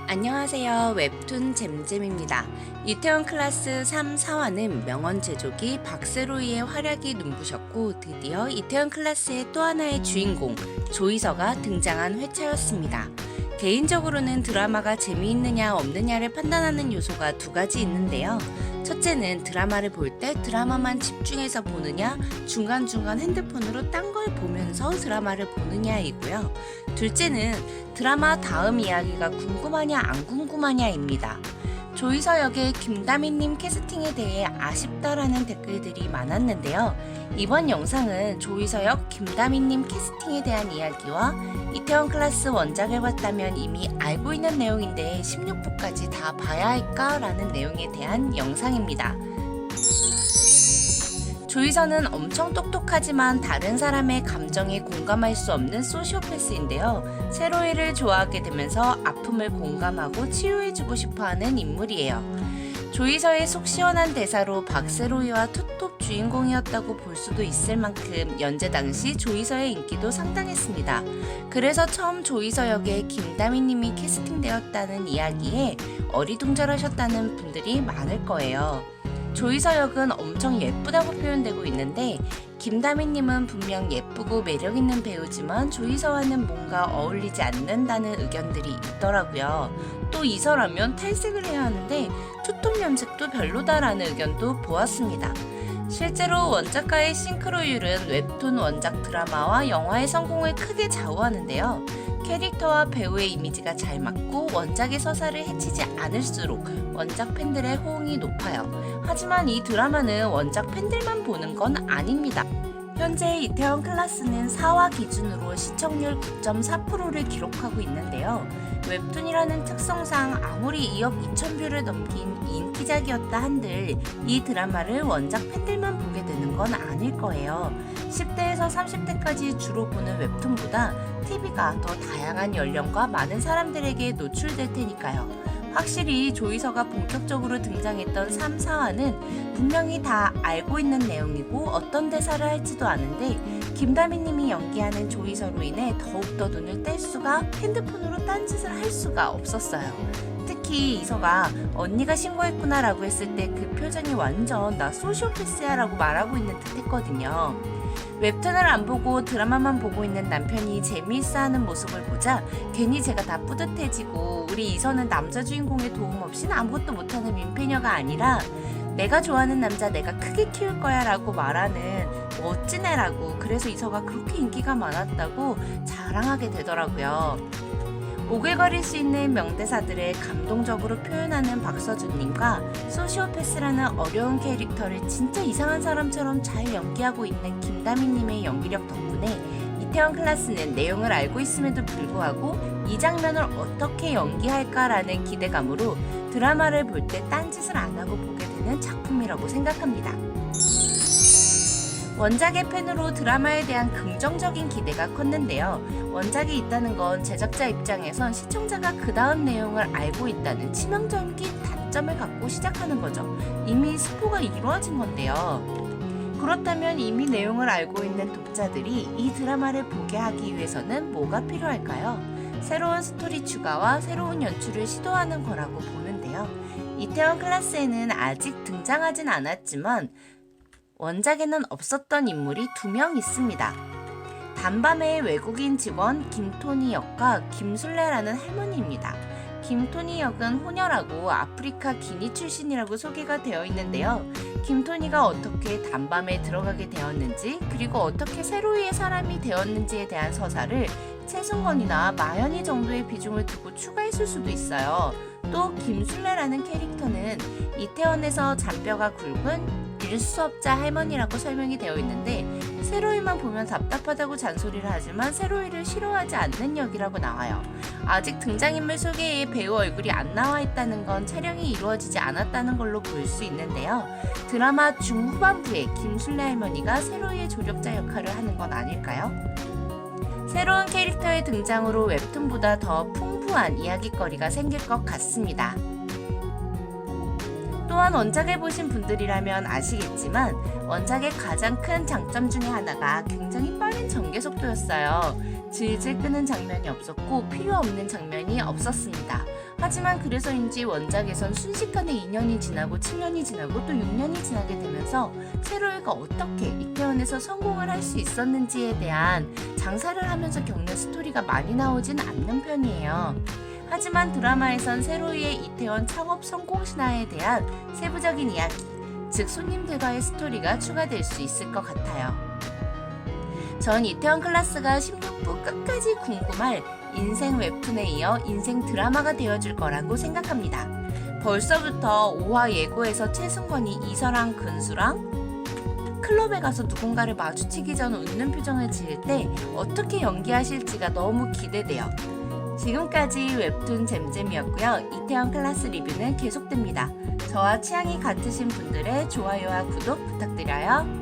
안녕하세요. 웹툰 잼잼입니다. 이태원 클라스 3, 4화는 명언 제조기 박세로이의 활약이 눈부셨고 드디어 이태원 클라스의 또 하나의 주인공 조이서가 등장한 회차였습니다. 개인적으로는 드라마가 재미있느냐 없느냐를 판단하는 요소가 두 가지 있는데요. 첫째는 드라마를 볼 때 드라마만 집중해서 보느냐, 중간중간 핸드폰으로 딴 걸 보면서 드라마를 보느냐이고요. 둘째는 드라마 다음 이야기가 궁금하냐 안 궁금하냐입니다. 조이서 역의 김다미님 캐스팅에 대해 아쉽다라는 댓글들이 많았는데요. 이번 영상은 조이서 역 김다미님 캐스팅에 대한 이야기와 이태원 클라스 원작을 봤다면 이미 알고 있는 내용인데 16부까지 다 봐야 할까? 라는 내용에 대한 영상입니다. 조이서는 엄청 똑똑하지만 다른 사람의 감정에 공감할 수 없는 소시오패스인데요. 세로이를 좋아하게 되면서 아픔을 공감하고 치유해주고 싶어하는 인물이에요. 조이서의 속 시원한 대사로 박세로이와 투톱 주인공이었다고 볼 수도 있을 만큼 연재 당시 조이서의 인기도 상당했습니다. 그래서 처음 조이서 역에 김다미님이 캐스팅되었다는 이야기에 어리둥절하셨다는 분들이 많을 거예요. 조이서 역은 엄청 예쁘다고 표현되고 있는데 김다미님은 분명 예쁘고 매력있는 배우지만 조이서와는 뭔가 어울리지 않는다는 의견들이 있더라고요. 또 이서라면 탈색을 해야 하는데 투톱 염색도 별로다라는 의견도 보았습니다. 실제로 원작과의 싱크로율은 웹툰 원작 드라마와 영화의 성공을 크게 좌우하는데요. 캐릭터와 배우의 이미지가 잘 맞고 원작의 서사를 해치지 않을수록 원작 팬들의 호응이 높아요. 하지만 이 드라마는 원작 팬들만 보는 건 아닙니다. 현재 이태원 클라스는 4화 기준으로 시청률 9.4%를 기록하고 있는데요. 웹툰이라는 특성상 아무리 2억 2천 뷰를 넘긴 인기작이었다 한들 이 드라마를 원작 팬들만 보게 되는 건 아닐 거예요. 10대에서 30대까지 주로 보는 웹툰보다 TV가 더 다양한 연령과 많은 사람들에게 노출될 테니까요. 확실히 조이서가 본격적으로 등장했던 3, 4화는 분명히 다 알고 있는 내용이고 어떤 대사를 할지도 아는데 김다미님이 연기하는 조이서로 인해 더욱더 눈을 뗄 수가 핸드폰으로 딴짓을 할 수가 없었어요. 특히 이서가 언니가 신고했구나 라고 했을 때 그 표정이 완전 나 소시오패스야 라고 말하고 있는 듯 했거든요. 웹툰을 안 보고 드라마만 보고 있는 남편이 재미있어하는 모습을 보자 괜히 제가 다 뿌듯해지고 우리 이서는 남자 주인공의 도움 없이는 아무것도 못하는 민폐녀가 아니라 내가 좋아하는 남자 내가 크게 키울 거야 라고 말하는 멋진 애라고 그래서 이서가 그렇게 인기가 많았다고 자랑하게 되더라고요. 오글거릴 수 있는 명대사들을 감동적으로 표현하는 박서준님과 소시오패스라는 어려운 캐릭터를 진짜 이상한 사람처럼 잘 연기하고 있는 김다미님의 연기력 덕분에 이태원 클라스는 내용을 알고 있음에도 불구하고 이 장면을 어떻게 연기할까라는 기대감으로 드라마를 볼 때 딴짓을 안 하고 보게 되는 작품이라고 생각합니다. 원작의 팬으로 드라마에 대한 긍정적인 기대가 컸는데요. 원작이 있다는 건 제작자 입장에선 시청자가 그 다음 내용을 알고 있다는 치명적인 단점을 갖고 시작하는 거죠. 이미 스포가 이루어진 건데요. 그렇다면 이미 내용을 알고 있는 독자들이 이 드라마를 보게 하기 위해서는 뭐가 필요할까요? 새로운 스토리 추가와 새로운 연출을 시도하는 거라고 보는데요. 이태원 클라스에는 아직 등장하진 않았지만 원작에는 없었던 인물이 2명 있습니다. 단밤의 외국인 직원 김토니 역과 김술래라는 할머니입니다. 김토니 역은 호녀라고 아프리카 기니 출신이라고 소개가 되어 있는데요. 김토니가 어떻게 단밤에 들어가게 되었는지 그리고 어떻게 세로이의 사람이 되었는지에 대한 서사를 최승건이나 마연이 정도의 비중을 두고 추가했을 수도 있어요. 또 김술래라는 캐릭터는 이태원에서 잔뼈가 굵은 일수업자 할머니라고 설명이 되어 있는데 세로이만 보면 답답하다고 잔소리를 하지만 세로이를 싫어하지 않는 역이라고 나와요. 아직 등장인물 소개에 배우 얼굴이 안 나와 있다는 건 촬영이 이루어지지 않았다는 걸로 볼 수 있는데요. 드라마 중후반부에 김술래 할머니가 세로이의 조력자 역할을 하는 건 아닐까요? 새로운 캐릭터의 등장으로 웹툰보다 더 풍부한 이야깃거리가 생길 것 같습니다. 또한 원작을 보신 분들이라면 아시겠지만 원작의 가장 큰 장점 중에 하나가 굉장히 빠른 전개 속도였어요. 질질 끄는 장면이 없었고 필요 없는 장면이 없었습니다. 하지만 그래서인지 원작에선 순식간에 2년이 지나고 7년이 지나고 또 6년이 지나게 되면서 세로이가 어떻게 이태원에서 성공을 할 수 있었는지에 대한 장사를 하면서 겪는 스토리가 많이 나오진 않는 편이에요. 하지만 드라마에선 세로이의 이태원 창업 성공 신화에 대한 세부적인 이야기, 즉 손님들과의 스토리가 추가될 수 있을 것 같아요. 전 이태원 클라스가 16부 끝까지 궁금할 인생 웹툰에 이어 인생 드라마가 되어줄 거라고 생각합니다. 벌써부터 5화 예고에서 최승권이 이서랑 근수랑 클럽에 가서 누군가를 마주치기 전 웃는 표정을 지을 때 어떻게 연기하실지가 너무 기대돼요. 지금까지 웹툰 잼잼이었고요. 이태원 클라스 리뷰는 계속됩니다. 저와 취향이 같으신 분들의 좋아요와 구독 부탁드려요.